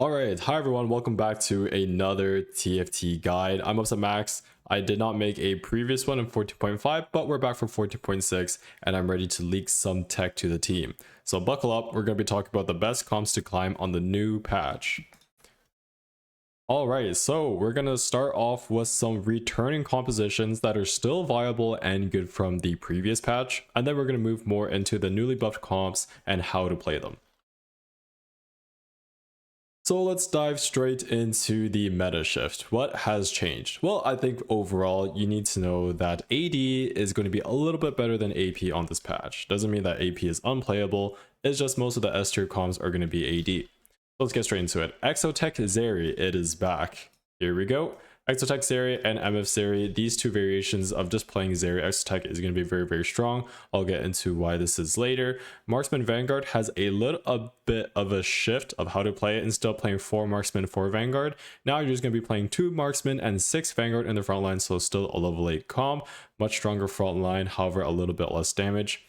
Alright, hi everyone, welcome back to another TFT guide. I'm Upset Max. I did not make a previous one in 14.5, but we're back for 14.6 and I'm ready to leak some tech to the team. So buckle up, we're going to be talking about the best comps to climb on the new patch. Alright, so we're going to start off with some returning compositions that are still viable and good from the previous patch, and then we're going to move more into the newly buffed comps and how to play them. So let's dive straight into the meta shift. What has changed? Well, I think overall you need to know that AD is going to be a little bit better than AP on this patch. Doesn't mean that AP is unplayable, it's just most of the S tier comps are going to be AD. Let's get straight into it. Exotech Zeri, it is back. Here we go. Exotech Zeri and MF Zeri, these two variations of just playing Zeri Exotech is going to be very strong. I'll get into why this is later. Marksman Vanguard has a little bit of a shift of how to play it. Instead of playing 4 Marksman, 4 Vanguard, now you're just going to be playing 2 Marksman and 6 Vanguard in the front line, so still a level 8 comp. Much stronger front line, however a little bit less damage.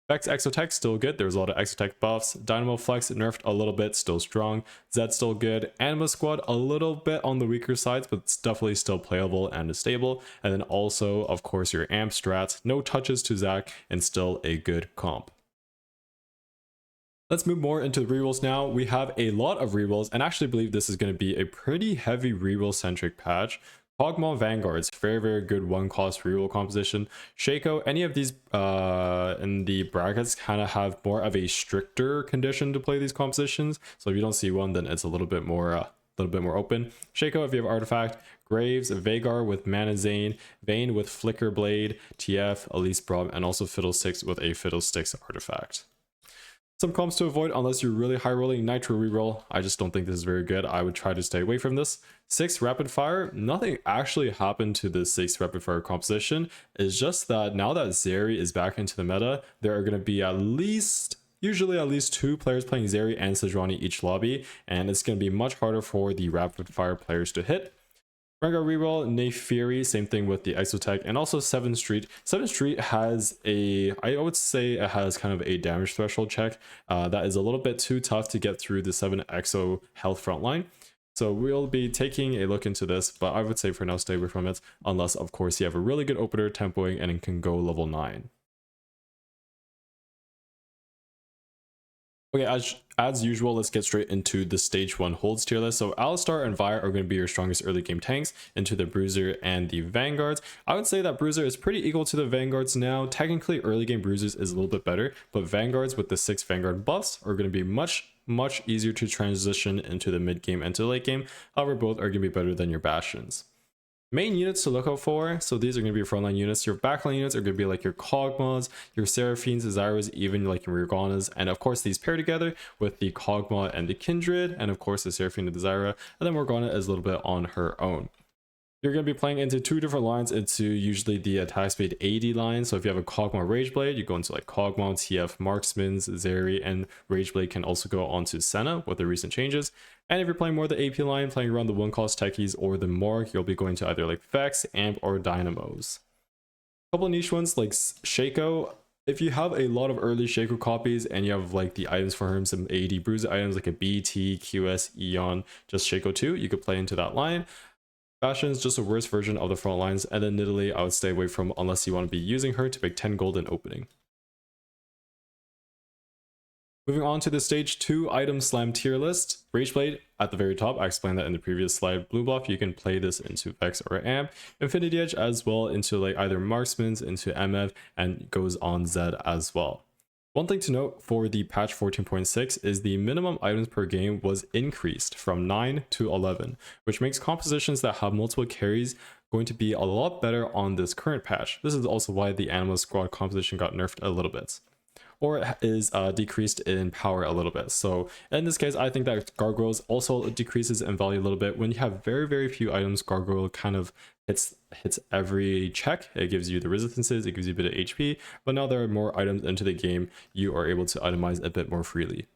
Vex Exotech still good. There's a lot of Exotech buffs. Dynamo Flex nerfed a little bit, still strong. Zed still good. Anima Squad a little bit on the weaker sides, but it's definitely still playable and stable. And then also, of course, your AMP strats. No touches to Zac and still a good comp. Let's move more into the rerolls now. We have a lot of rerolls and actually believe this is going to be a pretty heavy reroll centric patch. Kog'Maw Vanguards, very good one cost reroll composition. Shaco, any of these in the brackets kind of have more of a stricter condition to play these compositions. So if you don't see one, then it's a little bit more open. Shaco, if you have Artifact, Graves, Veigar with Mana Zane, Vayne with Flicker Blade, TF, Elise Braum, and also Fiddlesticks with a Fiddlesticks Artifact. Some comps to avoid unless you're really high rolling. Nitro reroll, I just don't think this is very good. I would try to stay away from this. 6 rapid fire, nothing actually happened to the 6 rapid fire composition. It's just that now that Zeri is back into the meta, there are going to be usually at least 2 players playing Zeri and Sejuani each lobby, and it's going to be much harder for the rapid fire players to hit. Veigar Reroll, Neferi, same thing with the Exotech, and also 7th Street. 7th Street has I would say it has kind of a damage threshold check that is a little bit too tough to get through the 7 Exo health frontline. So we'll be taking a look into this, but I would say for now stay away from it, unless of course you have a really good opener tempoing and it can go level 9. Okay, as usual, let's get straight into the stage 1 holds tier list. So Alistar and Vi are going to be your strongest early game tanks into the Bruiser and the Vanguards. I would say that Bruiser is pretty equal to the Vanguards now. Technically, early game Bruisers is a little bit better, but Vanguards with the 6 Vanguard buffs are going to be much easier to transition into the mid game and to late game. However, both are going to be better than your Bastions. Main units to look out for, so these are going to be your frontline units. Your backline units are going to be like your Kog'Maws, your Seraphines, Zyras, even like your Morganas, and of course these pair together with the Kog'Maw and the Kindred, and of course the Seraphine and the Zyra, and then Morgana is a little bit on her own. You're going to be playing into 2 different lines, into usually the attack speed 80 line. So if you have a Kog'Maw Rageblade, you go into like Kog'Maw, TF, Marksmans, Zeri, and Rageblade can also go onto Senna with the recent changes. And if you're playing more the AP line, playing around the 1 cost techies or the Morg, you'll be going to either like Vex, AMP, or Dynamos. A couple of niche ones like Shaco. If you have a lot of early Shaco copies and you have like the items for him, some AD Bruiser items like a BT, QS, Eon, just Shaco 2, you could play into that line. Bastion's just a worse version of the front lines, and then Nidalee I would stay away from unless you want to be using her to make 10 gold in opening. Moving on to the stage 2 item slam tier list. Rageblade at the very top, I explained that in the previous slide. Blue buff, you can play this into Vex or AMP. Infinity Edge as well into like either Marksmans, into MF, and goes on Zed as well. One thing to note for the patch 14.6 is the minimum items per game was increased from 9 to 11, which makes compositions that have multiple carries going to be a lot better on this current patch. This is also why the Animal Squad composition got nerfed a little bit, or it is decreased in power a little bit. So in this case, I think that Gargoyles also decreases in value a little bit. When you have very few items, Gargoyle kind of hits every check. It gives you the resistances, it gives you a bit of HP, but now there are more items into the game, you are able to itemize a bit more freely.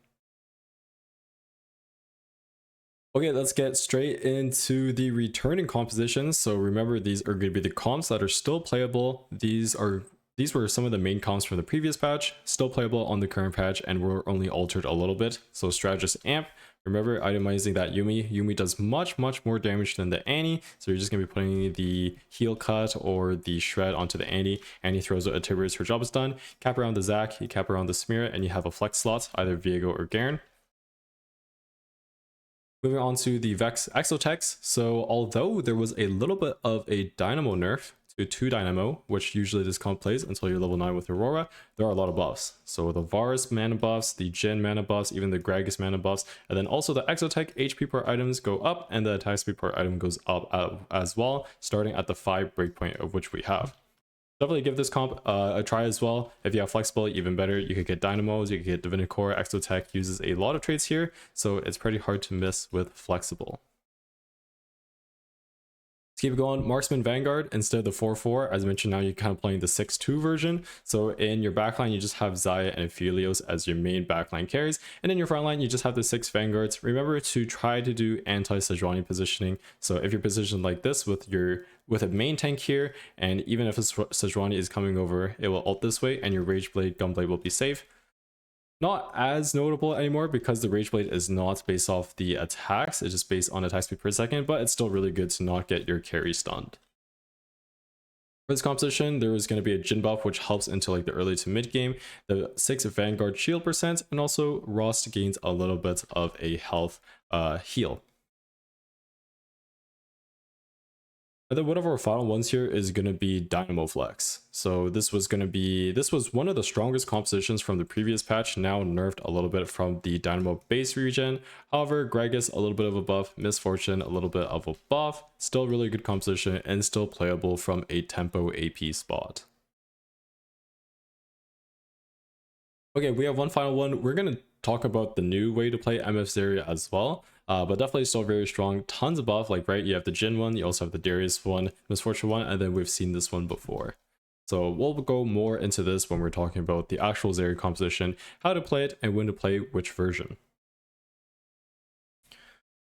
Okay, let's get straight into the returning compositions. So remember, these are going to be the comps that are still playable. These were some of the main comps from the previous patch, still playable on the current patch, and were only altered a little bit. So Strategist AMP, Remember itemizing that Yumi. Yumi does much more damage than the Annie, so you're just going to be putting the heal cut or the shred onto the Annie. Annie throws out a Tiberius, her job is done. Cap around the Zac, you cap around the Smear, and you have a flex slot, either Viego or Garen. Moving on to the Vex Exotechs. So although there was a little bit of a Dynamo nerf to 2 Dynamo, which usually this comp plays until you're level 9 with Aurora, there are a lot of buffs. So the Varus mana buffs, the Jhin mana buffs, even the Gragas mana buffs, and then also the Exotech HP per items go up and the attack speed per item goes up as well, starting at the 5 breakpoint of which we have. Definitely give this comp a try as well. If you have flexible, even better. You could get Dynamos, you could get Divinity Core. Exotech uses a lot of traits here, so it's pretty hard to miss with flexible. Let's keep it going. Marksman Vanguard instead of the 4-4. As I mentioned, now you're kind of playing the 6-2 version. So in your backline, you just have Xayah and Aphelios as your main backline carries. And in your frontline, you just have the 6 Vanguards. Remember to try to do anti-Sejuani positioning. So if you're positioned like this with a main tank here, and even if a Sejuani is coming over, it will ult this way, and your Rageblade, Gunblade will be safe. Not as notable anymore because the Rageblade is not based off the attacks, it's just based on attack speed per second, but it's still really good to not get your carry stunned. For this composition, there is going to be a Jhin buff which helps into like the early to mid game, the 6 Vanguard shield percent, and also Rost gains a little bit of a health heal. And then one of our final ones here is going to be Dynamo Flex. So this was one of the strongest compositions from the previous patch, now nerfed a little bit from the Dynamo base regen. However, Gragas a little bit of a buff, Misfortune a little bit of a buff, still really good composition and still playable from a tempo AP spot. Okay, we have one final one. We're going to talk about the new way to play MF Zeri as well. But definitely still very strong. Tons of buff, like right, you have the Jhin one, you also have the Darius one, Misfortune one, and then we've seen this one before. So we'll go more into this when we're talking about the actual Zeri composition, how to play it, and when to play which version.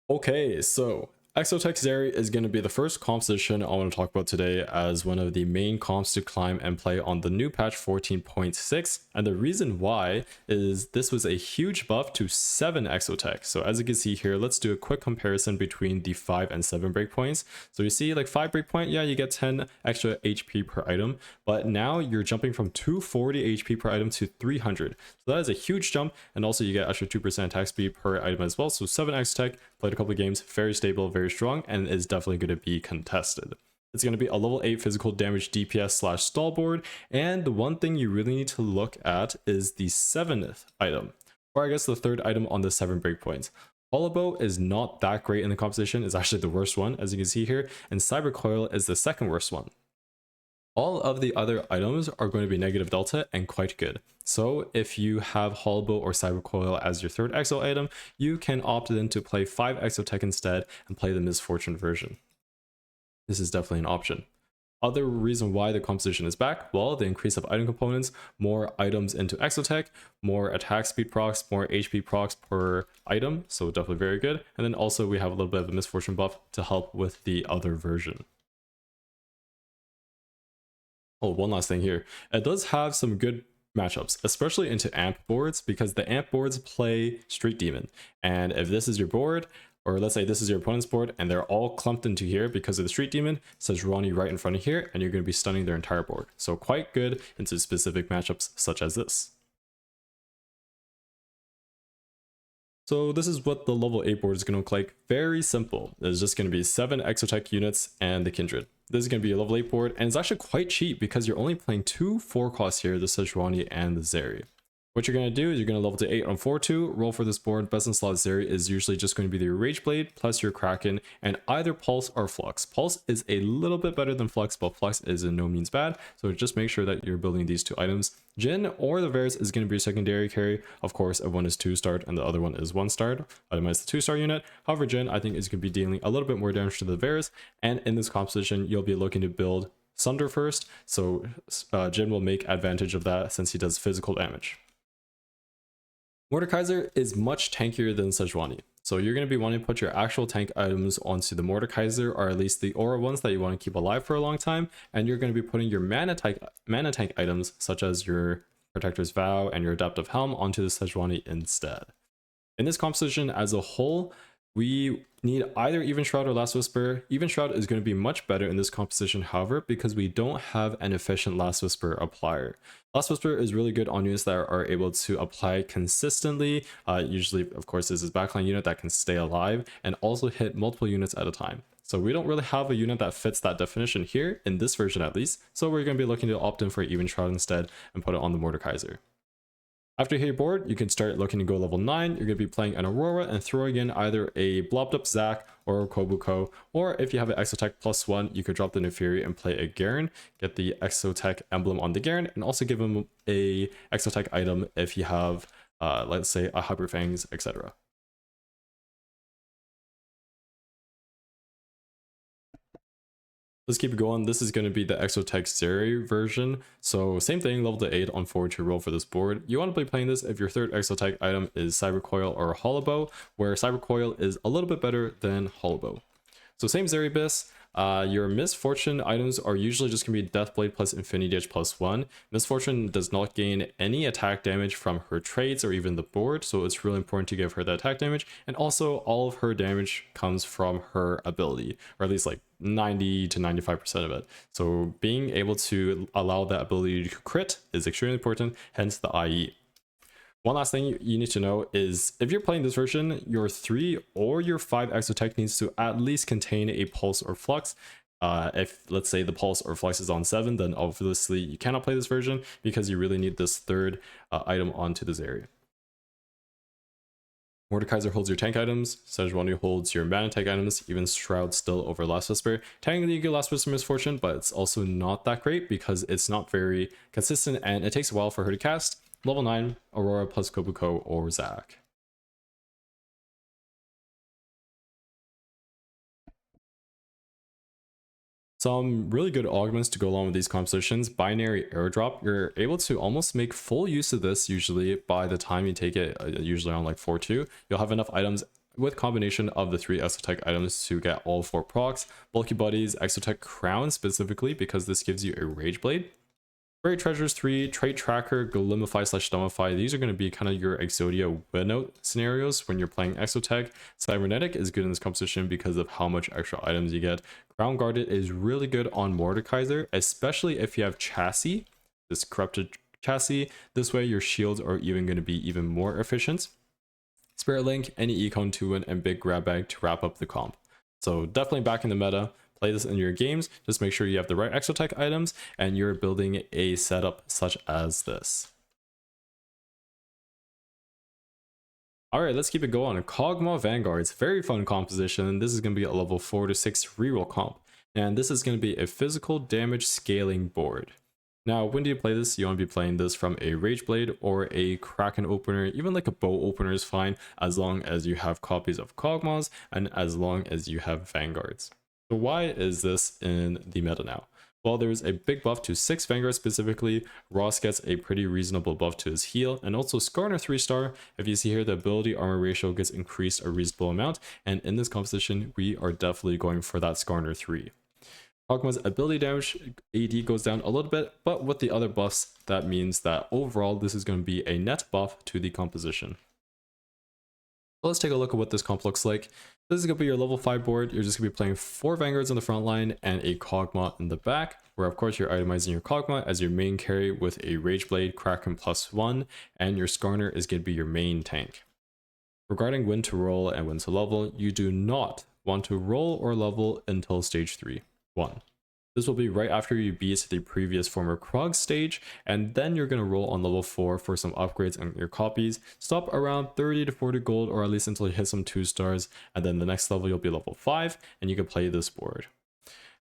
Okay, so Exotech Zeri is going to be the first composition I want to talk about today as one of the main comps to climb and play on the new patch 14.6, and the reason why is this was a huge buff to 7 Exotech. So as you can see here, let's do a quick comparison between the 5 and 7 breakpoints. So you see like 5 breakpoint, yeah, you get 10 extra HP per item, but now you're jumping from 240 HP per item to 300. So that is a huge jump, and also you get extra 2% attack speed per item as well. So 7 Exotech, played a couple of games, very stable, very strong, and is definitely going to be contested. It's going to be a level 8 physical damage DPS / stall board, and the one thing you really need to look at is the 7th item, or I guess the 3rd item on the 7 breakpoints. Hollowbow is not that great in the composition, it's actually the worst one, as you can see here, and Cyber Coil is the 2nd worst one. All of the other items are going to be negative delta and quite good. So if you have Hollowbow or Cyber Coil as your 3rd exo item, you can opt in to play 5 Exotech instead and play the Misfortune version. This is definitely an option. Other reason why the composition is back, well, the increase of item components, more items into Exotech, more attack speed procs, more HP procs per item, so definitely very good. And then also we have a little bit of a Misfortune buff to help with the other version. Oh, one last thing here. It does have some good matchups, especially into AMP boards, because the AMP boards play Street Demon. And if this is your board, or let's say this is your opponent's board, and they're all clumped into here because of the Street Demon, Sejuani right in front of here, and you're going to be stunning their entire board. So quite good into specific matchups such as this. So this is what the level 8 board is going to look like. Very simple. It's just going to be 7 Exotech units and the Kindred. This is going to be a level 8 board, and it's actually quite cheap because you're only playing 2 4 costs here, the Sejuani and the Zeri. What you're going to do is you're going to level to 8 on 4-2, roll for this board. Best in slot Zeri is usually just going to be your Rageblade plus your Kraken, and either Pulse or Flux. Pulse is a little bit better than Flux, but Flux is in no means bad, so just make sure that you're building these 2 items. Jhin or the Varus is going to be your secondary carry. Of course, if one is 2-starred and the other one is 1-starred, itemize the 2-star unit. However, Jhin, I think, is going to be dealing a little bit more damage to the Varus, and in this composition, you'll be looking to build Sunder first, so Jhin will make advantage of that since he does physical damage. Mordekaiser is much tankier than Sejuani, so you're going to be wanting to put your actual tank items onto the Mordekaiser, or at least the aura ones that you want to keep alive for a long time, and you're going to be putting your mana tank items such as your Protector's Vow and your Adaptive Helm onto the Sejuani instead. In this composition as a whole, we need either Even Shroud or Last Whisper. Even Shroud is going to be much better in this composition, however, because we don't have an efficient Last Whisper applier. Last Whisper is really good on units that are able to apply consistently. Usually, of course, this is backline unit that can stay alive and also hit multiple units at a time. So we don't really have a unit that fits that definition here, in this version at least. So we're going to be looking to opt in for Even Shroud instead and put it on the Mordekaiser. After you hit your board, you can start looking to go level 9. You're going to be playing an Aurora and throwing in either a blobbed up Zac or a Kobuko, or if you have an Exotech +1, you could drop the Neferi and play a Garen, get the Exotech emblem on the Garen, and also give him a Exotech item if you have, let's say, a Hyperfangs, etc. Let's keep it going. This is going to be the Exotech Zeri version. So same thing, level to 8 on forward to roll for this board. You want to be playing this if your third Exotech item is Cyber Coil or Hollowbow, where Cyber Coil is a little bit better than Hollowbow. So same Zeri Biss. Your Misfortune items are usually just going to be Deathblade plus Infinity Edge +1. Misfortune does not gain any attack damage from her traits or even the board, so it's really important to give her the attack damage. And also all of her damage comes from her ability, or at least like 90 to 95% of it. So being able to allow that ability to crit is extremely important, hence the IE. One last thing you need to know is if you're playing this version, your 3 or your 5 Exotech needs to at least contain a Pulse or Flux. If, let's say, the Pulse or Flux is on 7, then obviously you cannot play this version because you really need this third item onto this area. Mordekaiser holds your tank items, Sejuani holds your mana tank items, even Shroud still over Last Whisper. Technically you get Last Whisper Misfortune, but it's also not that great because it's not very consistent and it takes a while for her to cast. Level 9, Aurora plus Kobuko or Zac. Some really good augments to go along with these compositions. Binary Airdrop, you're able to almost make full use of this usually by the time you take it, usually on like 4-2. You'll have enough items with combination of the 3 Exotech items to get all 4 procs. Bulky Buddies, Exotech Crown specifically because this gives you a Rage Blade. Buried Treasures 3, Trait Tracker, Glimify/Dumbify. These are going to be kind of your Exodia win-out scenarios when you're playing Exotech. Cybernetic is good in this composition because of how much extra items you get. Ground Guarded is really good on Mordekaiser, especially if you have Chassis, this Corrupted Chassis. This way your shields are even going to be even more efficient. Spirit Link, any Econ 2-win, and Big Grab Bag to wrap up the comp. So definitely back in the meta. Play this in your games, just make sure you have the right Exotech items and you're building a setup such as this. Alright, let's keep it going. Kog'Maw Vanguards, very fun composition. This is going to be a level 4 to 6 reroll comp. And this is going to be a physical damage scaling board. Now, when do you play this? You want to be playing this from a Rage Blade or a Kraken opener, even like a bow opener is fine, as long as you have copies of Kog'Maws and as long as you have Vanguards. So why is this in the meta now? Well, there's a big buff to 6 Vanguard specifically. Ross gets a pretty reasonable buff to his heal, and also Skarner 3-star. If you see here, the ability armor ratio gets increased a reasonable amount, and in this composition, we are definitely going for that Skarner 3. Kog'Maw's ability damage AD goes down a little bit, but with the other buffs, that means that overall, this is going to be a net buff to the composition. So let's take a look at what this comp looks like. This is going to be your level 5 board. You're just going to be playing 4 Vanguards on the front line and a Kog'Maw in the back, where of course you're itemizing your Kog'Maw as your main carry with a Rage Blade, Kraken +1, and your Skarner is going to be your main tank. Regarding when to roll and when to level, you do not want to roll or level until stage 3-1. This will be right after you beat the previous former Krog stage, and then you're going to roll on level 4 for some upgrades on your copies. Stop around 30 to 40 gold, or at least until you hit some 2-stars, and then the next level you'll be level 5, and you can play this board.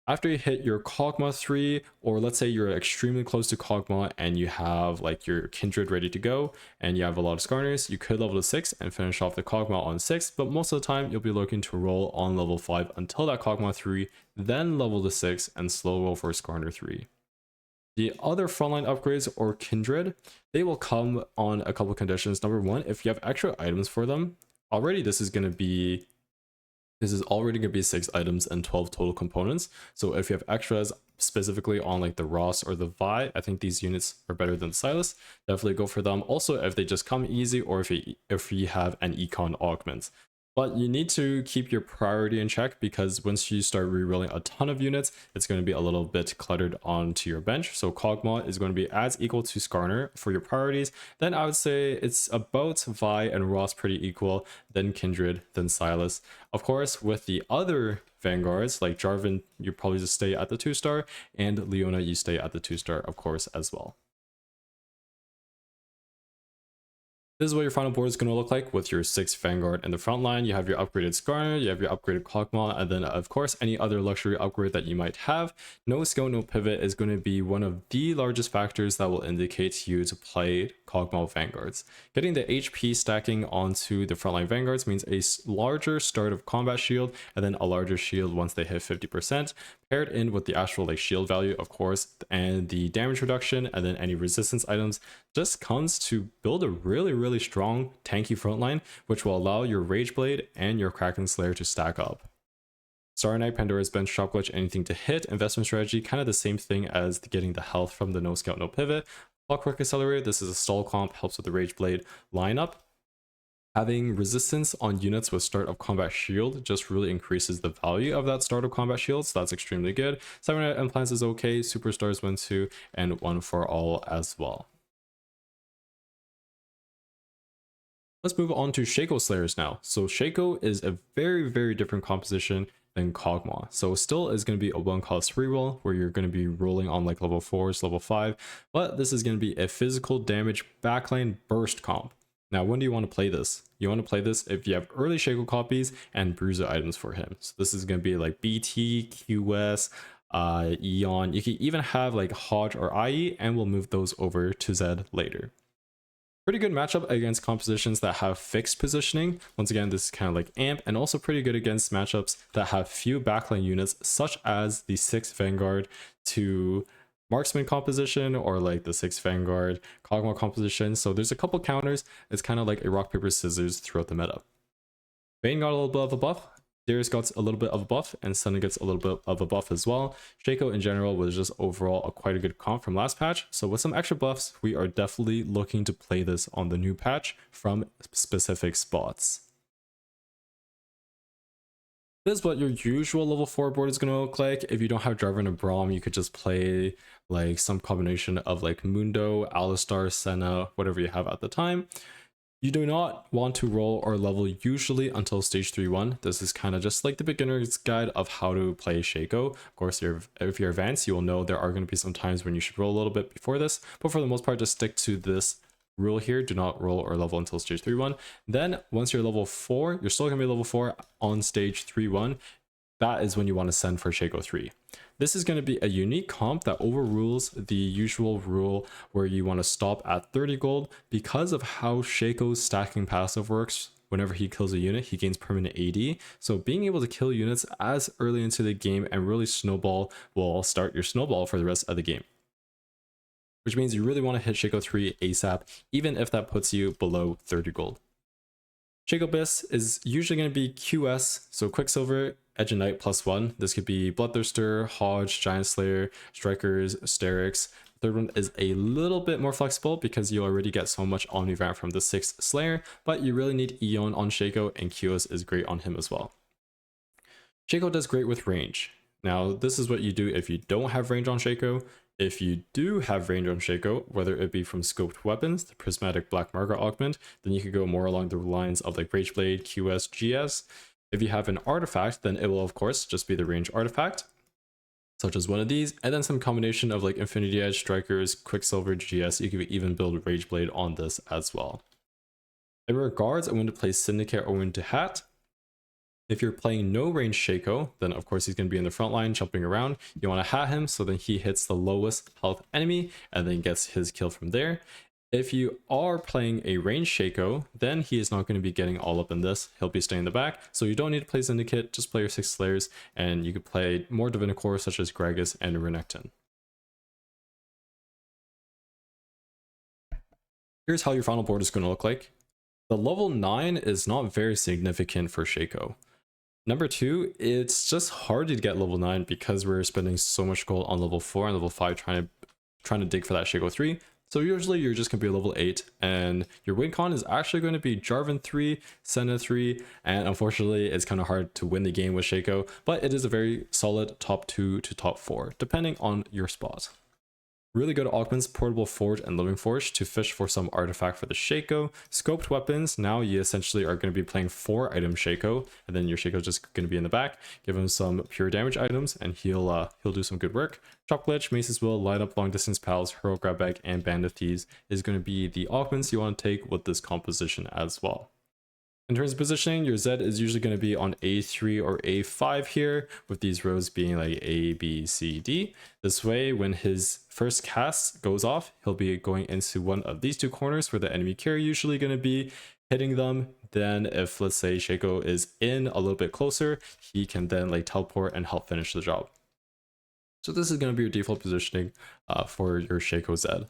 After you hit your Kog'Maw 3, or let's say you're extremely close to Kog'Maw and you have like your Kindred ready to go, and you have a lot of Skarners, you could level to 6 and finish off the Kog'Maw on 6, but most of the time you'll be looking to roll on level 5 until that Kog'Maw 3, then level to 6 and slow roll for Skarner 3. The other frontline upgrades or Kindred, they will come on a couple conditions. Number 1, if you have extra items for them, already this is going to be This is already going to be 6 items and 12 total components. So if you have extras specifically on like the Ross or the Vi, I think these units are better than Silas. Definitely go for them. Also, if they just come easy or if you have an econ augment. But you need to keep your priority in check, because once you start rerolling a ton of units, it's going to be a little bit cluttered onto your bench. So Kog'Maw is going to be as equal to Skarner for your priorities. Then I would say it's about Vi and Ross pretty equal, then Kindred, then Silas. Of course, with the other Vanguards, like Jarvan, you probably just stay at the 2-star, and Leona, you stay at the 2-star, of course, as well. This is what your final board is going to look like with your 6 Vanguard in the front line. You have your upgraded Skarner, you have your upgraded Kog'Maw, and then of course any other luxury upgrade that you might have. No skill, no pivot is going to be one of the largest factors that will indicate you to play Kog'Maw Vanguards. Getting the HP stacking onto the frontline Vanguards means a larger start of combat shield, and then a larger shield once they hit 50%, paired in with the actual like shield value, of course, and the damage reduction, and then any resistance items, just comes to build a really strong tanky frontline, which will allow your Rage Blade and your Kraken Slayer to stack up. Star Knight, Pandora's Bench, Shop Glitch, anything to hit, investment strategy, kind of the same thing as getting the health from the No Scout, No Pivot. Clockwork Accelerator, this is a stall comp, helps with the Rage Blade lineup. Having resistance on units with start of combat shield just really increases the value of that start of combat shield, so that's extremely good. 7 implants is okay, Superstars win 2, and 1 for all as well. Let's move on to Shaco Slayers now. So Shaco is a very different composition than Kog'Maw. So still is going to be a 1-cost reroll where you're going to be rolling on like level 4s, level 5, but this is going to be a physical damage backline burst comp. Now, when do you want to play this? You want to play this if you have early Shaco copies and bruiser items for him. So this is going to be like BT, QS, Eon. You can even have like Hodge or IE, and we'll move those over to Zed later. Pretty good matchup against compositions that have fixed positioning. Once again, this is kind of like AMP, and also pretty good against matchups that have few backline units, such as the 6 Vanguard to Marksman composition, or like the 6 Vanguard Kog'Maw composition. So there's a couple counters. It's kind of like a rock, paper, scissors throughout the meta. Vayne got a little bit of a buff. Darius got a little bit of a buff, and Sunny gets a little bit of a buff as well. Shaco in general was just overall quite a good comp from last patch. So with some extra buffs, we are definitely looking to play this on the new patch from specific spots. This is what your usual level 4 board is going to look like. If you don't have Jarvan and Braum, you could just play like some combination of like Mundo, Alistar, Senna, whatever you have at the time. You do not want to roll or level usually until stage 3-1. This is kind of just like the beginner's guide of how to play Shaco. Of course, if you're advanced, you will know there are going to be some times when you should roll a little bit before this, but for the most part, just stick to this rule here. Do not roll or level until stage 3-1. Then once you're level 4, you're still going to be level 4 on stage 3-1. That is when you want to send for Shaco 3. This is going to be a unique comp that overrules the usual rule where you want to stop at 30 gold. Because of how Shaco's stacking passive works, whenever he kills a unit, he gains permanent AD. So being able to kill units as early into the game and really snowball will start your snowball for the rest of the game. Which means you really want to hit Shaco 3 ASAP, even if that puts you below 30 gold. Shaco Abyss is usually going to be QS, so Quicksilver, Edge and Knight +1. This could be Bloodthirster, Hodge, Giant Slayer, Strikers, Sterix. The third one is a little bit more flexible because you already get so much Omnivamp from the 6th Slayer, but you really need Eon on Shaco, and QS is great on him as well. Shaco does great with range. Now, this is what you do if you don't have range on Shaco. If you do have range on Shaco, whether it be from scoped weapons, the prismatic black marker augment, then you could go more along the lines of like Rage Blade, QS, GS. If you have an artifact, then it will of course just be the range artifact, such as one of these, and then some combination of like Infinity Edge, Strikers, Quicksilver, GS. You could even build Rage Blade on this as well. In regards, I want to play Syndicate or Winter Hat. If you're playing no range Shaco, then of course he's going to be in the front line jumping around. You want to hat him so then he hits the lowest health enemy and then gets his kill from there. If you are playing a range Shaco, then he is not going to be getting all up in this. He'll be staying in the back, so you don't need to play Syndicate, just play your 6 Slayers, and you could play more Divinicore such as Gragas and Renekton. Here's how your final board is going to look like. The level 9 is not very significant for Shaco. Number 2, it's just hard to get level 9 because we're spending so much gold on level 4 and level 5 trying to dig for that Shaco 3. So usually you're just going to be level 8, and your win con is actually going to be Jarvan 3, Senna 3, and unfortunately it's kind of hard to win the game with Shaco, but it is a very solid top 2 to top 4, depending on your spot. Really good augments, Portable Forge and Living Forge to fish for some artifact for the Shaco. Scoped weapons, now you essentially are going to be playing 4 item Shaco, and then your Shaco is just going to be in the back. Give him some pure damage items, and he'll do some good work. Chop Glitch, Mace's Will, Light Up Long Distance Pals, Hero Grab Bag, and Band of Thieves is going to be the augments you want to take with this composition as well. In terms of positioning, your Zed is usually going to be on A3 or A5 here, with these rows being like A, B, C, D. This way, when his first cast goes off, he'll be going into one of these 2 corners where the enemy carry usually going to be, hitting them. Then if, let's say, Shaco is in a little bit closer, he can then like teleport and help finish the job. So this is going to be your default positioning for your Shaco Zed.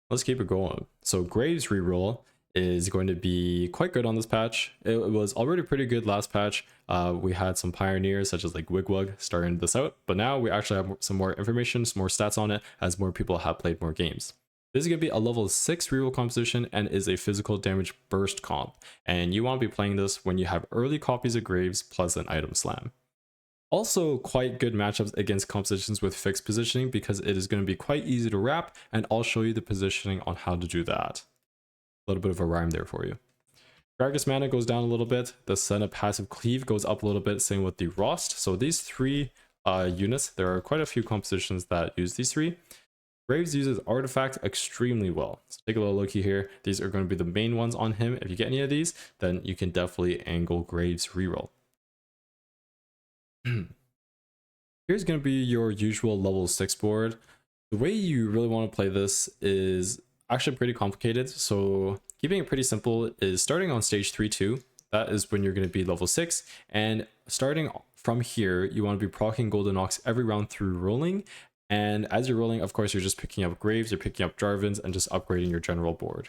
Let's keep it going. So Graves Reroll is going to be quite good on this patch. It was already pretty good last patch. We had some pioneers such as like Wigwug starting this out, but now we actually have some more information, some more stats on it as more people have played more games. This is going to be a level 6 reroll composition and is a physical damage burst comp, and you want to be playing this when you have early copies of Graves plus an item slam. Also quite good matchups against compositions with fixed positioning because it is going to be quite easy to wrap, and I'll show you the positioning on how to do that. A little bit of a rhyme there for you. Gragas mana goes down a little bit, the Senna passive cleave goes up a little bit, same with the Rost. So these 3 units, there are quite a few compositions that use these 3. Graves uses Artifact extremely well. So take a little looky here. These are going to be the main ones on him. If you get any of these, then you can definitely angle Graves Reroll. Here's going to be your usual level 6 board. The way you really want to play this is actually pretty complicated. So keeping it pretty simple is starting on stage 3-2. That is when you're going to be level 6. And starting from here, you want to be proccing Golden Ox every round through rolling. And as you're rolling, of course, you're just picking up Graves, you're picking up Jarvans, and just upgrading your general board.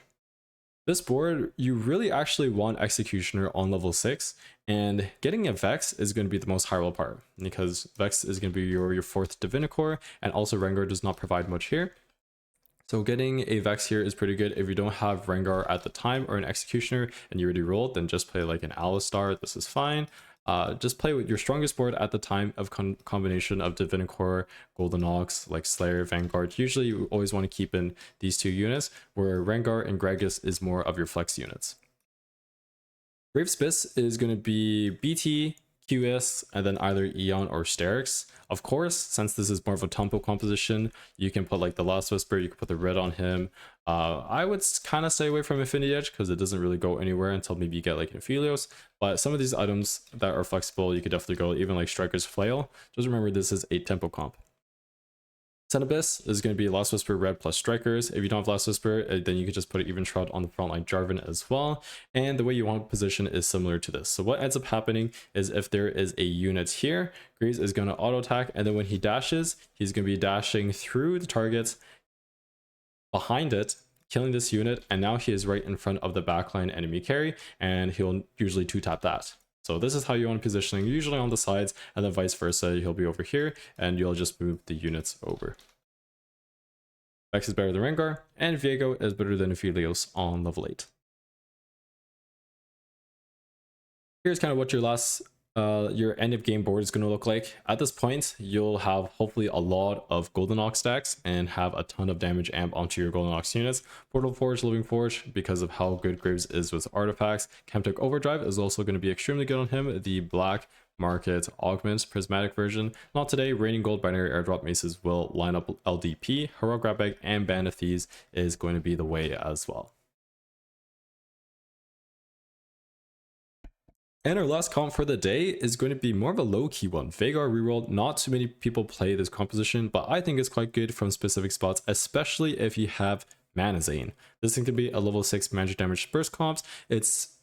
This board, you really actually want Executioner on level 6, and getting a Vex is going to be the most high roll part, because Vex is going to be your 4th Divinicore, and also Rengar does not provide much here. So getting a Vex here is pretty good. If you don't have Rengar at the time or an Executioner and you already rolled, then just play like an Alistar, this is fine. Just play with your strongest board at the time of combination of Divinicore, Golden Ox, like Slayer, Vanguard. Usually you always want to keep in these 2 units, where Rengar and Gragas is more of your flex units. Gravespiss is going to be BT, QS, and then either Eon or Sterix. Of course, since this is more of a tempo composition, you can put like the Last Whisper, you can put the red on him. I would kind of stay away from Infinity Edge because it doesn't really go anywhere until maybe you get like Inphelios. But some of these items that are flexible, you could definitely go, even like Striker's Flail. Just remember this is a tempo comp. Abyss is going to be Last Whisper red plus Strikers. If you don't have Last Whisper, then you could just put Even Shroud on the front line Jarvan as well. And the way you want to position is similar to this. So what ends up happening is if there is a unit here, Graves is going to auto attack, and then when he dashes, he's going to be dashing through the target behind it, killing this unit, and now he is right in front of the backline enemy carry, and he'll usually 2-tap that. So this is how you want positioning, usually on the sides, and then vice versa, he'll be over here, and you'll just move the units over. Vex is better than Rengar, and Viego is better than Aphelios on level 8. Here's kind of what your end of game board is going to look like. At this point, you'll have hopefully a lot of Golden Ox stacks and have a ton of damage amp onto your Golden Ox units. Portal Forge, Living Forge, because of how good Graves is with artifacts. Chemtech Overdrive is also going to be extremely good on him. The Black Market Augments Prismatic version. Not today. Raining Gold Binary Airdrop Maces will line up LDP. Hero Grab Bag and Band of Thieves is going to be the way as well. And our last comp for the day is going to be more of a low-key one. Veigar Reroll. Not too many people play this composition, but I think it's quite good from specific spots, especially if you have Mana Zane. This thing could be a level 6 magic damage burst comps.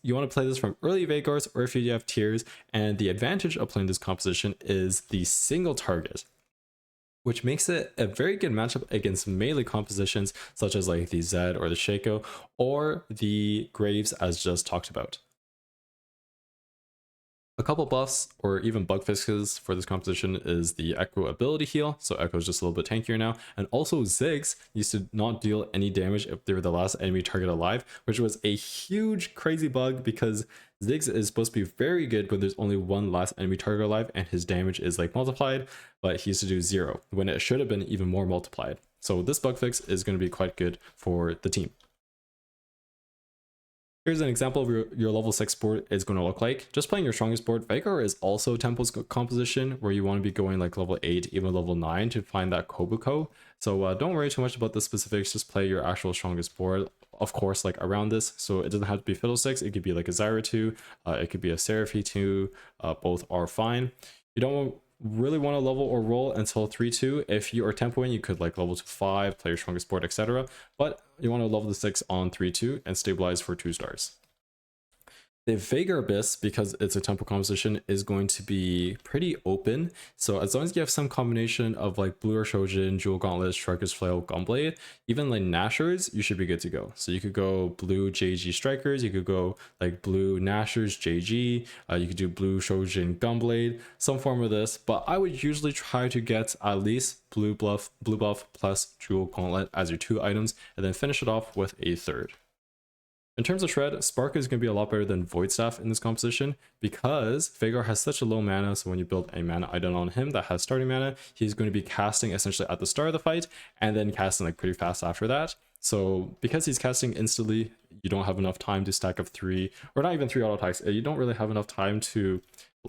You want to play this from early Veigars or if you have tiers, and the advantage of playing this composition is the single target, which makes it a very good matchup against melee compositions such as like the Zed or the Shaco or the Graves as just talked about. A couple buffs or even bug fixes for this composition is the Echo ability heal, so Echo is just a little bit tankier now, and also Ziggs used to not deal any damage if they were the last enemy target alive, which was a huge crazy bug because Ziggs is supposed to be very good when there's only one last enemy target alive and his damage is like multiplied, but he used to do 0 when it should have been even more multiplied. So this bug fix is going to be quite good for the team. Here's an example of your level 6 board is going to look like. Just playing your strongest board, Veigar is also Temple's composition where you want to be going like level 8, even level 9 to find that Kobuko. So don't worry too much about the specifics, just play your actual strongest board, of course, like around this. So it doesn't have to be Fiddlesticks, it could be like a Zeri 2, it could be a Seraphy 2, both are fine. You don't really want to level or roll until 3-2. If you are tempoing, you could like level to 5, play your strongest board, etc. But you want to level the 6 on 3-2 and stabilize for 2 stars. The Veigar Abyss, because it's a tempo composition, is going to be pretty open. So as long as you have some combination of like Blue or Shojin, Jewel Gauntlet, Striker's Flail, Gunblade, even like Nashers, you should be good to go. So you could go Blue JG Strikers, you could go like Blue Nashers JG, you could do Blue Shojin Gunblade, some form of this. But I would usually try to get at least Blue Buff plus Jewel Gauntlet as your 2 items, and then finish it off with a 3rd. In terms of Shred, Spark is going to be a lot better than Void Staff in this composition because Veigar has such a low mana, so when you build a mana item on him that has starting mana, he's going to be casting essentially at the start of the fight and then casting like pretty fast after that. So because he's casting instantly, you don't have enough time to stack up 3, or not even 3 auto attacks, you don't really have enough time to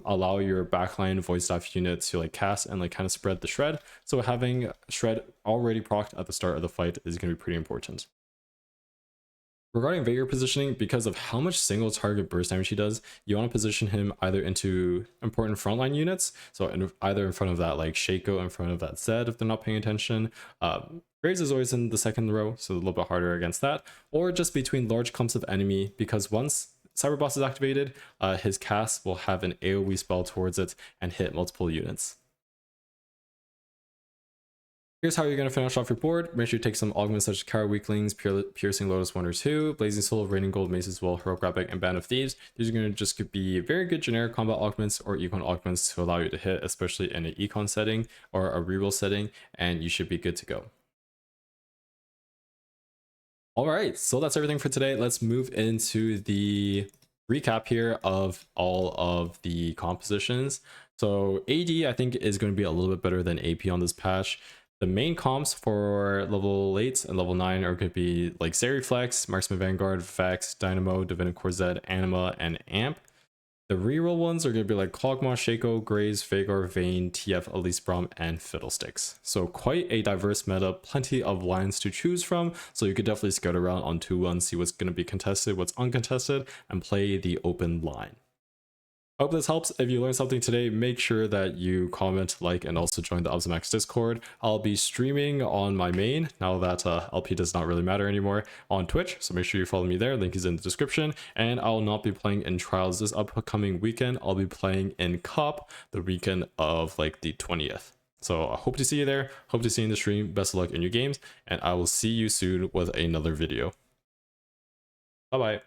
allow your backline Void Staff unit to like cast and like kind of spread the Shred. So having Shred already procced at the start of the fight is going to be pretty important. Regarding Veigar positioning, because of how much single target burst damage he does, you want to position him either into important frontline units, so either in front of that like Shaco, in front of that Zed if they're not paying attention. Graves is always in the 2nd row, so a little bit harder against that, or just between large clumps of enemy, because once Cyber Boss is activated, his cast will have an AoE spell towards it and hit multiple units. Here's how you're going to finish off your board. Make sure you take some augments such as Kara Weaklings, Piercing Lotus 1 or 2, Blazing Soul, Raining Gold, Mace as well, Heroic Graphic, and Band of Thieves. These are going to just be very good generic combat augments or econ augments to allow you to hit, especially in an econ setting or a reroll setting, and you should be good to go. Alright, so that's everything for today. Let's move into the recap here of all of the compositions. So AD, I think, is going to be a little bit better than AP on this patch. The main comps for level 8 and level 9 are going to be like Zeri Flex, Marksman Vanguard, Vex, Dynamo, Divinity Core Z, Anima, and AMP. The reroll ones are going to be like Kog'Maw, Shaco, Graves, Veigar, Vayne, TF, Elise Brom, and Fiddlesticks. So quite a diverse meta, plenty of lines to choose from, so you could definitely scout around on 2-1, see what's going to be contested, what's uncontested, and play the open line. I hope this helps. If you learned something today, make sure that you comment, like, and also join the Max Discord. I'll be streaming on my main, now that LP does not really matter anymore, on Twitch, so make sure you follow me there. Link is in the description. And I'll not be playing in Trials this upcoming weekend. I'll be playing in Cup the weekend of like the 20th. So I hope to see you there. Hope to see you in the stream. Best of luck in your games, and I will see you soon with another video. Bye bye.